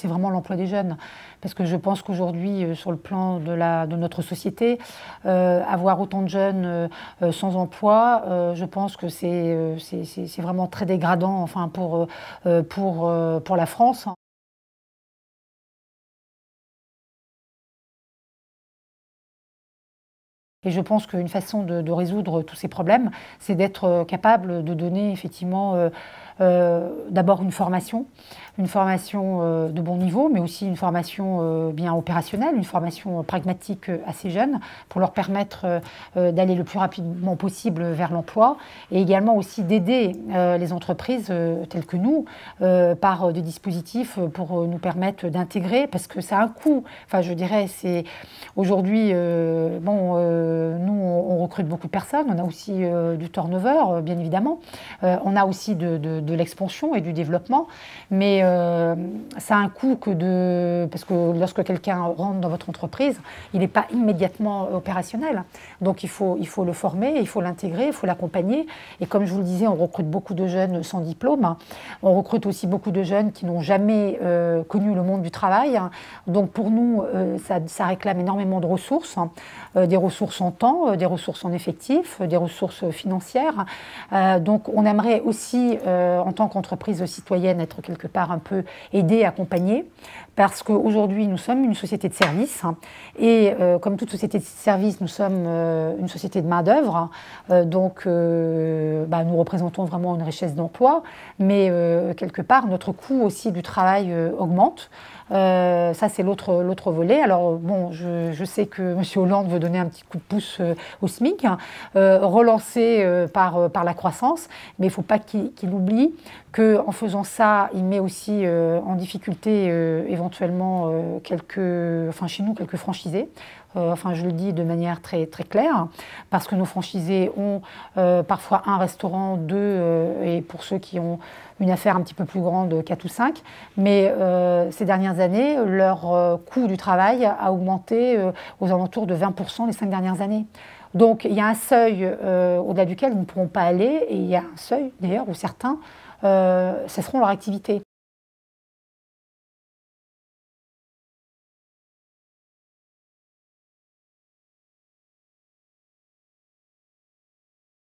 c'est vraiment l'emploi des jeunes. Parce que je pense qu'aujourd'hui, sur le plan de notre société, avoir autant de jeunes sans emploi, je pense que c'est vraiment très dégradant, enfin, pour la France. Et je pense qu'une façon de résoudre tous ces problèmes, c'est d'être capable de donner effectivement d'abord une formation de bon niveau, mais aussi une formation bien opérationnelle, une formation pragmatique à ces jeunes pour leur permettre d'aller le plus rapidement possible vers l'emploi et également aussi d'aider les entreprises telles que nous par des dispositifs pour nous permettre d'intégrer, parce que ça a un coût. Enfin, je dirais, c'est aujourd'hui, nous, on recrute beaucoup de personnes, on a aussi du turnover, bien évidemment. On a aussi de l'expansion et du développement, mais ça a un coût parce que lorsque quelqu'un rentre dans votre entreprise, il n'est pas immédiatement opérationnel. Donc il faut le former, il faut l'intégrer, il faut l'accompagner. Et comme je vous le disais, on recrute beaucoup de jeunes sans diplôme. On recrute aussi beaucoup de jeunes qui n'ont jamais connu le monde du travail. Donc pour nous, ça réclame énormément de ressources, des ressources en temps, des ressources en effectifs, des ressources financières. Donc on aimerait aussi, en tant qu'entreprise citoyenne, être quelque part un peu aidée, accompagnée, parce qu'aujourd'hui nous sommes une société de services et comme toute société de services, nous sommes une société de main-d'œuvre. Donc nous représentons vraiment une richesse d'emploi, mais quelque part notre coût aussi du travail augmente. Ça, c'est l'autre volet. Alors, bon, je sais que M. Hollande veut donner un petit coup de pouce au SMIC, relancé par la croissance, mais il ne faut pas qu'il oublie qu'en faisant ça, il met aussi en difficulté éventuellement chez nous, quelques franchisés. Je le dis de manière très, très claire, parce que nos franchisés ont parfois un restaurant, deux, et pour ceux qui ont une affaire un petit peu plus grande, 4 ou 5. Mais ces dernières années, leur coût du travail a augmenté aux alentours de 20% les 5 dernières années. Donc il y a un seuil au-delà duquel ils ne pourront pas aller, et il y a un seuil d'ailleurs où certains cesseront leur activité.